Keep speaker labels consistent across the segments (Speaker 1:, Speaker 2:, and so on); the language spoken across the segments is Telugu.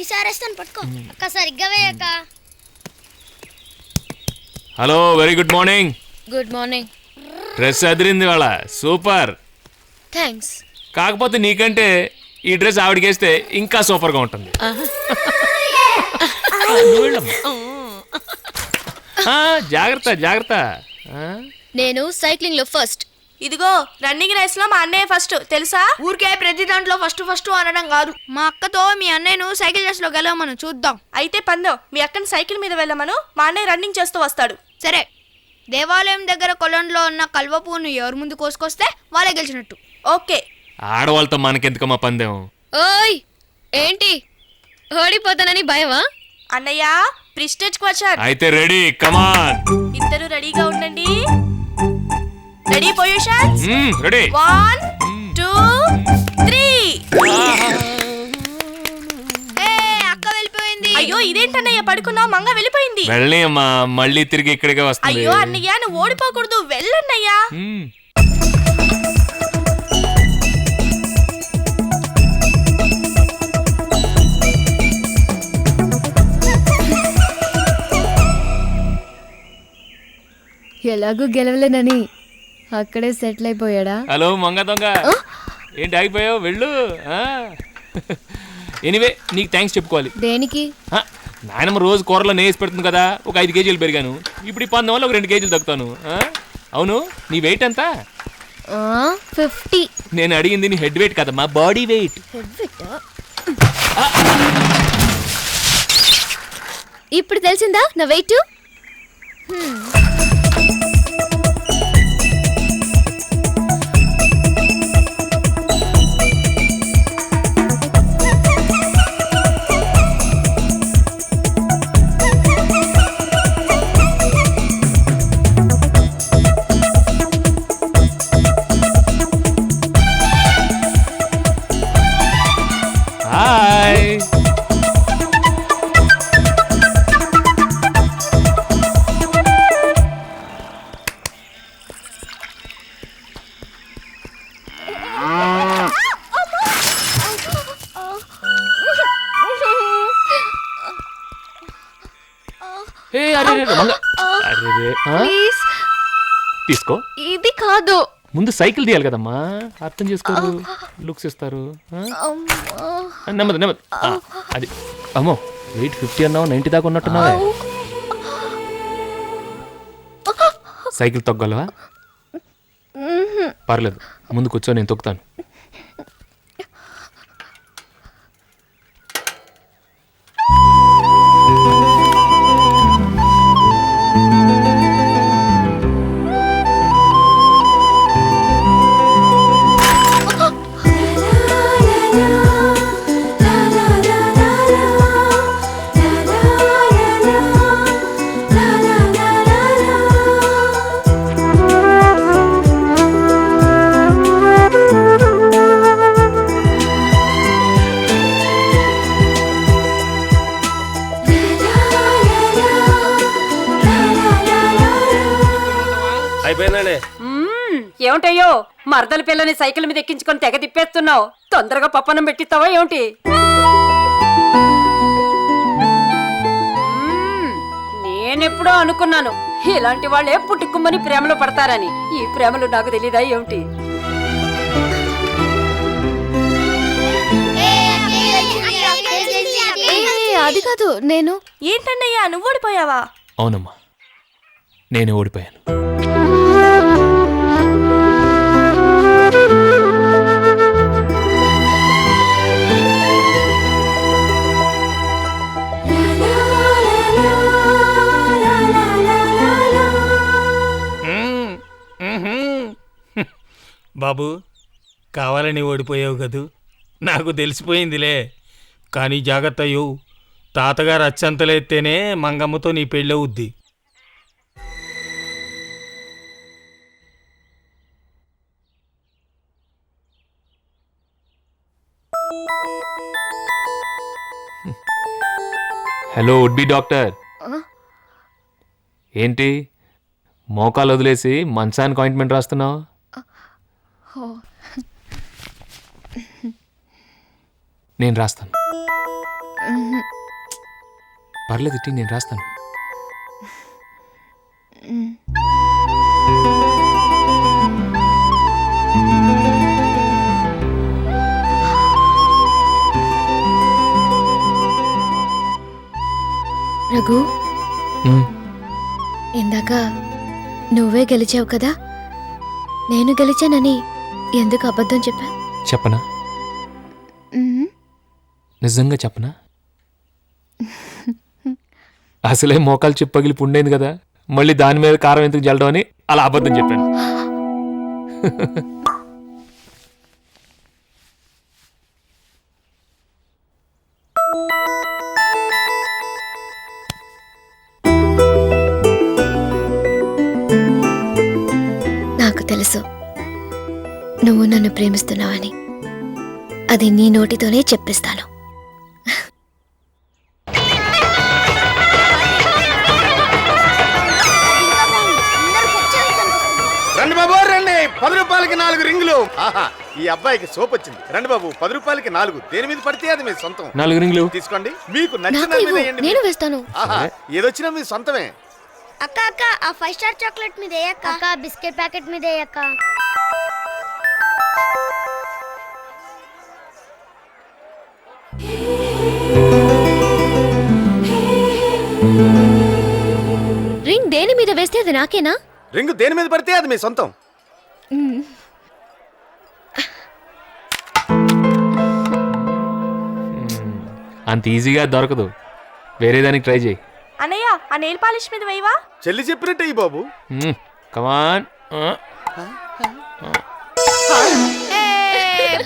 Speaker 1: ఈసారి వేస్తాను పట్టుకో అక్క సరిగ్గా వేయక్క.
Speaker 2: Hello, very good morning.
Speaker 3: Good morning.
Speaker 2: Dress అదిరింది వాళ్ళ, సూపర్.
Speaker 3: థ్యాంక్స్.
Speaker 2: కాకపోతే నీకంటే ఈ డ్రెస్ ఆవిడకేస్తే ఇంకా సూపర్గా ఉంటుంది. జాగ్రత్త జాగ్రత్త.
Speaker 3: నేను సైక్లింగ్ లో ఫస్ట్.
Speaker 4: ఇదిగో రన్నింగ్ రేస్ లో మా అన్నయ్య ఫస్ట్ తెలుసా?
Speaker 1: ఊరికే ప్రతి దాంట్లో ఫస్ట్ ఫస్ట్ అనడం కాదు. మా అక్కతో మీ అన్నయ్యను సైకిల్ రేస్ లో గెలవమను చూద్దాం.
Speaker 4: అయితే పందో మీ అక్కని సైకిల్ మీద వెళ్ళమను, మా అన్నయ్య రన్నింగ్ చేస్తూ వస్తాడు.
Speaker 1: సరే, దేవాలయం దగ్గర కొలంలో ఉన్న కల్వ పువ్వును ఎవరు ముందు కోసుకొస్తే వాళ్ళే గెలిచినట్టు.
Speaker 4: ఓకే.
Speaker 2: ఆడవాళ్ళతో మనకెందుకమ్మా పందెం?
Speaker 3: ఓయ్, ఏంటి ఓడిపోతానని భయమా?
Speaker 4: అన్నయ్య ప్రిస్టేజ్ క్వశ్చన్.
Speaker 2: అయితే రెడీ, కమాన్.
Speaker 4: ఇద్దరు రెడీగా ఉండండి. Ready positions.
Speaker 2: రెడీ.
Speaker 4: 1 2 3.
Speaker 1: అక్క వెళ్ళిపోయింది.
Speaker 4: అయ్యో ఇదేంటన్నయ్య పడుకున్నావు, మంగ వెళ్ళిపోయింది.
Speaker 2: వెళ్ళని అమ్మా, మళ్ళీ తిరిగి ఇక్కడికే వస్తుంది.
Speaker 4: అయ్యో అన్నయ్య నువ్వు ఓడిపోకూడదు, వెళ్ళన్నయ్యా.
Speaker 3: ఎలాగూ గెలవలేనని అక్కడే సెటిల్ అయిపోయాడా?
Speaker 2: హలో మంగ దొంగ, ఏంటి ఆగిపోయావు? వెళ్ళు. ఎనీవే నీకు థ్యాంక్స్ చెప్పుకోవాలి.
Speaker 3: దేనికి?
Speaker 2: నాయనమ్మ రోజు కూరలో నేసి పెడుతుంది కదా, ఒక 5 కేజీలు పెరిగాను. ఇప్పుడు ఈ పందెం వల్ల ఒక 2 కేజీలు తగ్గుతాను. అవును, నీ వెయిట్ ఎంత?
Speaker 3: 50.
Speaker 2: నేను అడిగింది నీ హెడ్ వెయిట్ కదమ్మా, బాడీ వెయిట్.
Speaker 3: ఇప్పుడు తెలిసిందా నా వెయిట్?
Speaker 2: హాయ్.
Speaker 3: ప్లీజ్
Speaker 2: తీసుకో.
Speaker 3: ఇది కాదు.
Speaker 2: ముందు సైకిల్ తీయాలి కదమ్మా, అర్థం చేసుకోరు. లుక్స్ ఇస్తారు. నెమ్మది నెమ్మది. అది అమ్మో, వెయిట్ 50 అన్నావు, 90 దాకా ఉన్నట్టున్నావా? సైకిల్ తొక్కగలవా? పర్లేదు, ముందు కూర్చో, నేను తొక్కుతాను.
Speaker 5: ఏమిటయ్యో, మరదల పిల్లని సైకిల్ మీద ఎక్కించుకొని తెగ తిప్పేస్తున్నావు. తొందరగా పప్పనం పెట్టిస్తావా ఏమిటి? నేనెప్పుడో అనుకున్నాను ఇలాంటి వాళ్ళే పుట్టుకుమ్మని ప్రేమలో పడతారని. ఈ ప్రేమలు నాకు తెలీదా ఏమిటి?
Speaker 3: అది కాదు, నేను.
Speaker 4: ఏంటన్నయ్యా నువ్వు ఓడిపోయావా?
Speaker 2: అవునమ్మా, నేనే ఓడిపోయాను.
Speaker 6: బాబు, కావాలని ఓడిపోయావు కదూ, నాకు తెలిసిపోయిందిలే. కానీ జాగ్రత్త అయ్యో, తాతగారు అచ్చంతలేస్తేనే మంగమ్మతో నీ పెళ్ళవుద్ది.
Speaker 2: Hello would be doctor. ఏంటి మోకాలు వదిలేసి మంచానికి ఆయింట్మెంట్ రాస్తున్నావు? నేను రాస్తాను.
Speaker 3: మ్మ్.
Speaker 2: పర్లేదు ఇట్టి, నేను రాస్తాను.
Speaker 3: మ్మ్. రఘు,
Speaker 2: మ్మ్.
Speaker 3: ఇందాక నువ్వే గెలిచావు కదా, నేను గెలిచానని ఎందుకు అబద్ధం చెప్పా?
Speaker 2: చెప్పనా? నిజంగా చెప్పనా? అసలే మోకాలు చిప్పగిలి పుండైంది కదా, మళ్ళీ దాని మీద కారం ఎందుకు జల్లడం అని అలా అబద్ధం చెప్పాను.
Speaker 3: నాకు తెలుసు నువ్వు నన్ను ప్రేమిస్తున్నావని. అది నీ నోటితోనే చెప్పిస్తాను.
Speaker 7: రండి బాబు రండి, 10 రూపాయలకి 4 రింగులు. ఆహా, ఈ అబ్బాయికి సోప్ వచ్చింది. రండి బాబు, 10 రూపాయలకి 4. దేని మీద పడితే అది మీ సొంతం.
Speaker 2: 4 రింగులు
Speaker 7: తీసుకోండి, మీకు నచ్చిన
Speaker 3: నాకు
Speaker 7: దాని మీద
Speaker 3: ఇవ్వు,
Speaker 7: వేయండి.
Speaker 3: నేను వేస్తాను.
Speaker 7: ఆహా, ఏదొచ్చినా మీ సొంతమే.
Speaker 8: అక్క అక్క ఆ 5 స్టార్ చాక్లెట్ మీద వేయక్క. అక్క బిస్కెట్ ప్యాకెట్ మీద వేయక్క.
Speaker 3: రింగ్ దేని మీద వేస్తే అది నాకేనా?
Speaker 7: రింగు దేని మీద పడితే అది మీ సొంతం.
Speaker 2: అంత ఈజీగా దొరకదు, వేరే దానికి ట్రై చేయి.
Speaker 4: అన్నయ్య ఆ నెయిల్ పాలిష్ మీద వేయవా?
Speaker 7: చెల్లి చెప్పినట్టే ఈ బాబు.
Speaker 2: కమాన్.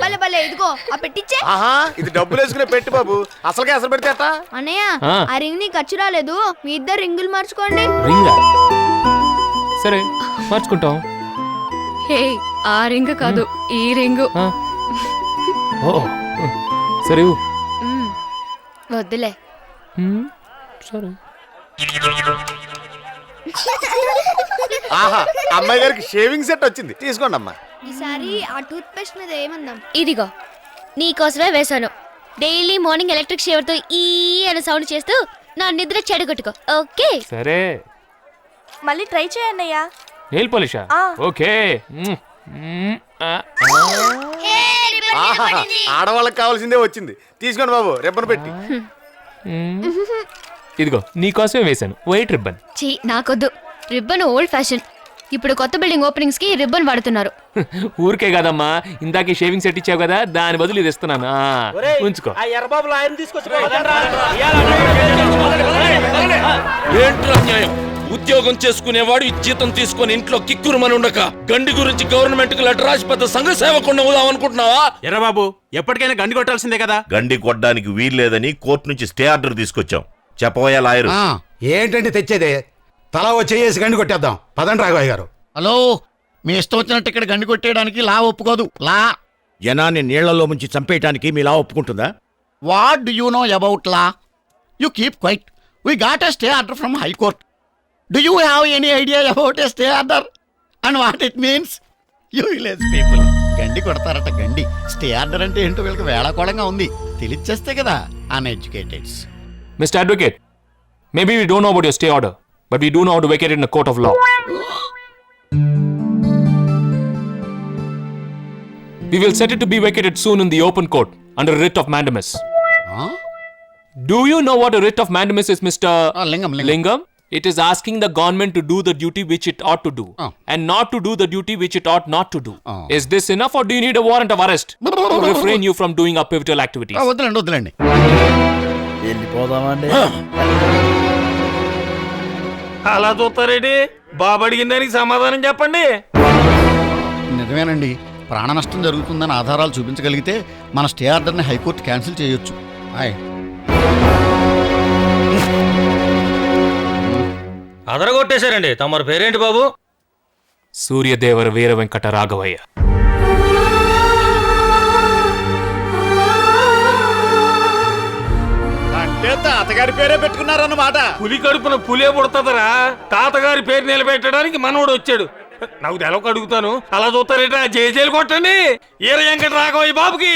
Speaker 1: భలే భలే, ఇదిగో ఆ పెట్టించే.
Speaker 7: ఆహా, ఇది డబ్బులు వేసుకునే పెట్టి బాబు, అసలుకే అసలు పెడితే అట్టా.
Speaker 1: అన్నయ్య,
Speaker 2: ఆ.
Speaker 1: ఆ రింగ్ నీ ఖర్చు రాలేదు, మీ ఇద్దరు రింగులు మార్చుకోండి.
Speaker 2: రింగా? సరే, మార్చుకుంటాం.
Speaker 3: హే, ఆ రింగ్ కాదు, ఈ రింగు.
Speaker 2: ఆ. ఓ, సరే ఇవ్వు.
Speaker 3: వద్దులే.
Speaker 2: సరే.
Speaker 7: ఆహా, అమ్మాయి గారికి షేవింగ్ సెట్ వచ్చింది, తీసుకోండి అమ్మా.
Speaker 1: ఈసారి ఆ టూత్ పేస్ట్ మీద ఏమందాం?
Speaker 3: ఇదిగో నీకోసమే వేశాను. డైలీ మార్నింగ్ ఎలక్ట్రిక్ షేవర్ తో ఈ అనే సౌండ్ చేస్తూ నా నిద్ర చెడగొట్టుకో, ఓకే?
Speaker 2: సరే.
Speaker 4: మళ్ళీ ట్రై చేయన్నయ్య.
Speaker 2: నెయిల్ పాలిషా?
Speaker 4: ఆ.
Speaker 2: ఓకే.
Speaker 7: ఆహా, ఆడవాళ్ళకి కావాల్సిందే వచ్చింది, తీసుకోండి బాబు, రిబ్బన్ పెట్టి.
Speaker 2: ఇదిగో నీకోసమే వేశాను, వైట్ రిబ్బన్.
Speaker 3: చీ, నాకొద్దు. Ribbon old fashion. ఇప్పుడు కొత్త బిల్డింగ్ ఓపెనింగ్స్ కి రిబ్బన్ వాడుతున్నారు.
Speaker 2: ఊరికే కదమ్మా, ఇందాక షేవింగ్ సెట్ ఇచ్చావు కదా, దాని బదులు ఇది ఇస్తున్నాను. ఉంచుకో.
Speaker 9: ఏంట్రా న్యాయం? ఉద్యోగం చేసుకునేవాడు జీతం తీసుకొని ఇంట్లో కిక్కురుమని ఉండక గండి గురించి గవర్నమెంట్ కు లెటర్ రాసి పెద్ద సంఘ సేవకుండా అవుదాం అనుకుంటున్నావా?
Speaker 10: ఎర్రబాబు, ఎప్పటికైనా గండి కొట్టాల్సిందే కదా.
Speaker 11: గండి కొట్టడానికి వీల్లేదని కోర్టు నుంచి స్టే ఆర్డర్ తీసుకొచ్చాం. చెప్పబోయా లాయరు.
Speaker 10: ఏంటంటే తెచ్చేదే? తలా వచ్చేసి గండి కొట్టేద్దాం. పదండి రాఘవయ్య గారు.
Speaker 9: హలో, మీ ఇష్టం వచ్చినట్టు ఇక్కడ గండి కొట్టేయడానికి లా ఒప్పుకోదు. లా
Speaker 11: జనాన్ని నీళ్లలో ముంచి చంపేయటానికి మీ లా ఒప్పుకుంటుందా?
Speaker 9: What do you know about law? You keep quiet. We got a stay order from high court. Do you have any idea about a stay order and what it means? You village people గండి కొడతారట. గండి స్టే ఆర్డర్ అంటే ఏంటో వీళ్ళకి వేళాకోళంగా ఉంది. తెలియచేస్తే కదా అన్ఎడ్యుకేటెడ్స్.
Speaker 2: Mr. Advocate, maybe we don't know about your stay order, but we do know how to vacate it in a court of law. We will set it to be vacated soon in the open court under writ of mandamus. Do you know what a writ of mandamus is, Mr. Lingam? It is asking the government to do the duty which it ought to do and not to do the duty which it ought not to do. Is this enough or do you need a warrant of arrest to refrain you from doing our pivotal activities?
Speaker 9: వద్దులండి. వెళ్ళిపోదామండి.
Speaker 6: అలా చూస్తారేంటి? బాబు అడిగిన దానికి సమాధానం చెప్పండి.
Speaker 10: నిజమేనండి, ప్రాణ నష్టం జరుగుతుందని ఆధారాలు చూపించగలిగితే మన స్టే ఆర్డర్ని హైకోర్టు క్యాన్సిల్ చేయొచ్చు.
Speaker 6: అదరగొట్టేశారండి. తమరి పేరేంటి బాబు?
Speaker 2: సూర్యదేవర వీర వెంకట రాఘవయ్య.
Speaker 7: అంటే తాతగారి పేరే పెట్టుకున్నారన్నమాట.
Speaker 6: పులి కడుపున పులే పుడతదరా. తాతగారి పేరు నిలబెట్టడానికి మనోడు వచ్చాడు. నాకు తెలవక అడుగుతాను, అలా చూస్తారేట. జై జైలు కొట్టండి. ఈర వెంకట రాఘవయ్య బాబుకి.